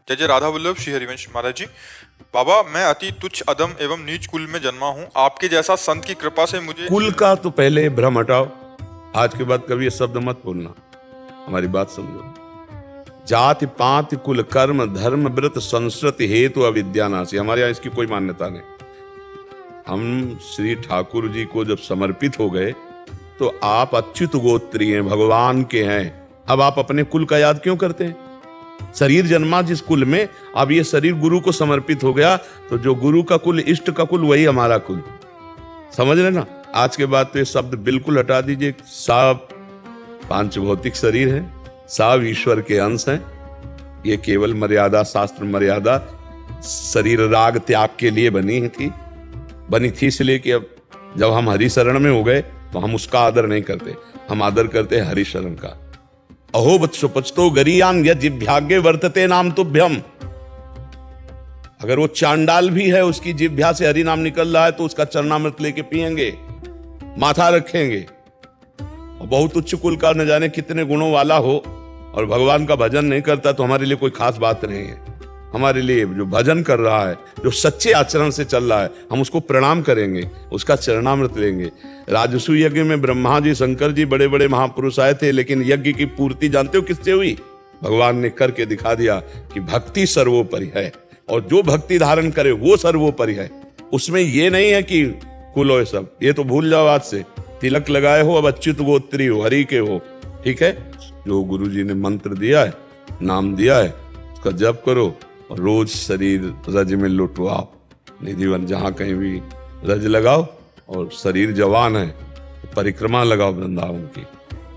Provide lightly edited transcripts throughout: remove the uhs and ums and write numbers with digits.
जय जय राधा वल्लभ श्री हरिवंश महाराज जी। बाबा, मैं अति तुच्छ अधम एवं नीच कुल में जन्मा हूँ। आपके जैसा संत की कृपा से मुझे कुल का तो पहले भ्रम हटाओ। आज के बाद कभी ये शब्द मत बोलना, हमारी बात समझो। जाति पाति कुल कर्म धर्म व्रत संस्कृति हेतु अविद्यानाशी, हमारे यहाँ इसकी कोई मान्यता नहीं। हम श्री ठाकुर जी को जब समर्पित हो गए तो आप अच्युत गोत्री हैं, भगवान के हैं। अब आप अपने कुल का याद क्यों करते हैं? शरीर जन्मा जिस कुल में, अब ये शरीर गुरु को समर्पित हो गया तो जो गुरु का कुल, इष्ट का कुल, वही हमारा कुल। समझ रहे ना? आज के बाद तो ये शब्द बिल्कुल हटा दीजिए। सब पांच भौतिक शरीर है, सब ईश्वर के अंश हैं। ये केवल मर्यादा, शास्त्र मर्यादा शरीर राग त्याग के लिए बनी थी इसलिए कि अब जब हम हरि शरण में हो गए तो हम उसका आदर नहीं करते, हम आदर करते हैं हरि शरण का। अहो बत्सो पचतो गरीयान जिभ्याग्य वर्तते नाम तुभ्यम। अगर वो चांडाल भी है, उसकी जिभ्या से हरि नाम निकल रहा है तो उसका चरणामृत लेके पिएंगे, माथा रखेंगे। और बहुत उच्च कुल का न जाने कितने गुणों वाला हो और भगवान का भजन नहीं करता तो हमारे लिए कोई खास बात नहीं है। हमारे लिए जो भजन कर रहा है, जो सच्चे आचरण से चल रहा है, हम उसको प्रणाम करेंगे, उसका चरणामृत लेंगे। राजसु यज्ञ में ब्रह्मा जी, शंकर जी, बड़े बड़े महापुरुष आए थे, लेकिन यज्ञ की पूर्ति जानते हो किससे हुई? भगवान ने करके दिखा दिया कि भक्ति सर्वोपरि है और जो भक्ति धारण करे वो सर्वोपरि है। उसमें ये नहीं है कि कुल हो सब, ये तो भूल जाओ। आज से तिलक लगाए हो, अब अच्युत गोत्री हो, हरि के हो, ठीक है? जो गुरु जी ने मंत्र दिया है, नाम दिया है, उसका जप करो और रोज शरीर रज में लुटो। आप निधिवन जहां कहीं भी रज लगाओ और शरीर जवान है, परिक्रमा लगाओ वृंदावन की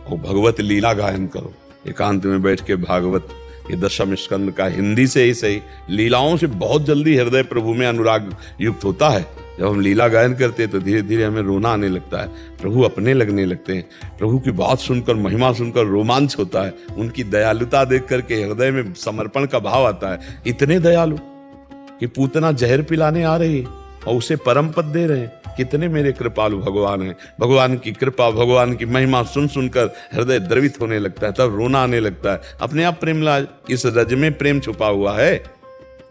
और भगवत लीला गायन करो। एकांत में बैठ के भागवत, ये दशम स्कंद का हिंदी से ही सही, लीलाओं से बहुत जल्दी हृदय प्रभु में अनुराग युक्त होता है। जब हम लीला गायन करते हैं तो धीरे धीरे हमें रोना आने लगता है, प्रभु अपने लगने लगते हैं। प्रभु की बात सुनकर, महिमा सुनकर रोमांच होता है। उनकी दयालुता देख करके हृदय में समर्पण का भाव आता है। इतने दयालु कि पूतना जहर पिलाने आ रही और उसे परम पद दे रहे हैं। कितने मेरे कृपालु भगवान हैं। भगवान की कृपा, भगवान की महिमा सुन सुनकर हृदय द्रवित होने लगता है, तब रोना आने लगता है। अपने आप प्रेम ला, इस रज में प्रेम छुपा हुआ है।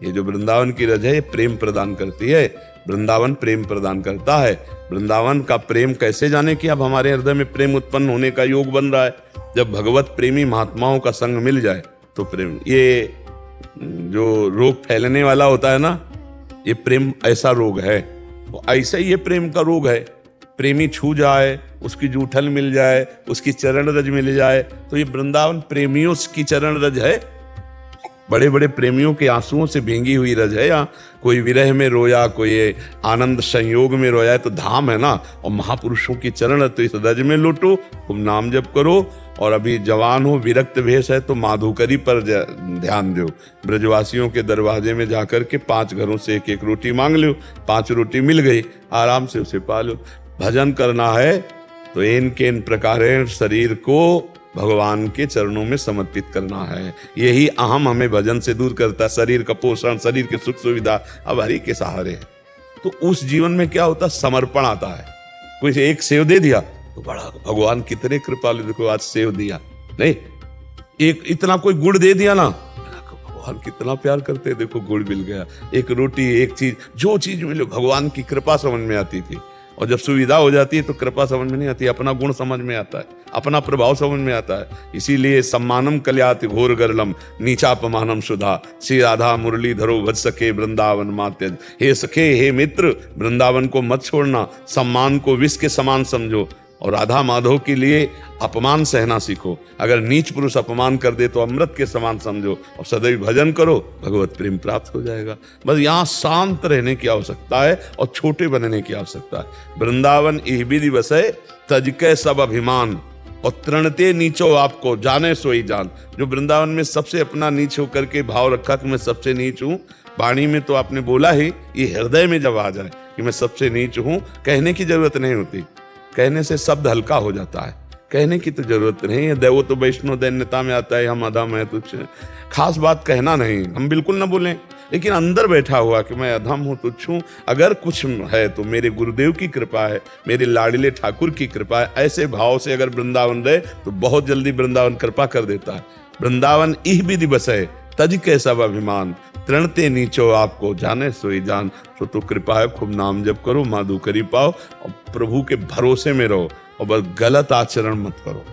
ये जो वृंदावन की रज है, ये प्रेम प्रदान करती है। वृंदावन प्रेम प्रदान करता है। वृंदावन का प्रेम कैसे जाने कि अब हमारे हृदय में प्रेम उत्पन्न होने का योग बन रहा है। जब भगवत प्रेमी महात्माओं का संग मिल जाए तो प्रेम, ये जो रोग फैलने वाला होता है ना, ये प्रेम ऐसा रोग है। तो ऐसे ही ये प्रेम का रोग है। प्रेमी छू जाए, उसकी जूठल मिल जाए, उसकी चरण रज मिल जाए, तो ये वृंदावन प्रेमियों की चरण रज है। बड़े बड़े प्रेमियों के आंसुओं से भींगी हुई रज है। या कोई विरह में रोया, कोई आनंद संयोग में रोया है, तो धाम है ना। और महापुरुषों की चरण, तो इस रज में लुटो, तुम नाम जप करो। और अभी जवान हो, विरक्त वेश है, तो माधुकरी पर ध्यान दो। ब्रजवासियों के दरवाजे में जाकर के 5 घरों से एक एक रोटी मांग लो। 5 रोटी मिल गई, आराम से उसे पालो। भजन करना है तो इन के इन प्रकार शरीर को भगवान के चरणों में समर्पित करना है। यही अहम हमें भजन से दूर करता है। शरीर का पोषण, शरीर की सुख सुविधा अब हरि के सहारे है। तो उस जीवन में क्या होता है? समर्पण आता है। कोई एक सेव दे दिया तो बड़ा भगवान कितने कृपालु, देखो आज सेव दिया नहीं, एक इतना कोई गुड़ दे दिया ना, भगवान कितना प्यार करते, देखो गुड़ मिल गया। एक रोटी, एक चीज, जो चीज मिले, भगवान की कृपा समझ में आती थी। और जब सुविधा हो जाती है तो कृपा समझ में नहीं आती, अपना गुण समझ में आता है, अपना प्रभाव समझ में आता है। इसीलिए सम्मानम कल्याति घोर गरलम नीचापमानम सुधा, श्री राधा मुरली धरो भज सके वृंदावन मात्यज। हे सखे, हे मित्र, वृंदावन को मत छोड़ना, सम्मान को विष के समान समझो और राधा माधव के लिए अपमान सहना सीखो। अगर नीच पुरुष अपमान कर दे तो अमृत के समान समझो और सदैव भजन करो, भगवत प्रेम प्राप्त हो जाएगा। बस यहाँ शांत रहने की आवश्यकता है और छोटे बनने की आवश्यकता है। वृंदावन इह विधि वसै तज के सब अभिमान और तृणते नीचो आपको जाने सोई जान। जो वृंदावन में सबसे अपना नीच होकर के भाव रखा कि मैं सबसे नीच हूँ, वाणी में तो आपने बोला ही, ये हृदय में जब आ जाए कि मैं सबसे नीच हूँ, कहने की जरूरत नहीं होती। कहने से शब्द हल्का हो जाता है, कहने की तो जरूरत नहीं है। दैवो तो वैष्णव दैन्यता में आता है, हम अधम है, तुच्छ। खास बात कहना नहीं, हम बिल्कुल ना बोलें, लेकिन अंदर बैठा हुआ कि मैं अधम हूँ, तुच्छ हूँ। अगर कुछ है तो मेरे गुरुदेव की कृपा है, मेरे लाडले ठाकुर की कृपा है। ऐसे भाव से अगर वृंदावन रहे तो बहुत जल्दी वृंदावन कृपा कर देता है। वृंदावन इह विधि बसै तज के सब अभिमान, तृणते नीचो आपको जाने सोई जान। तो कृपा है, खूब नाम जप करो, माधु करी पाओ और प्रभु के भरोसे में रहो और बस गलत आचरण मत करो।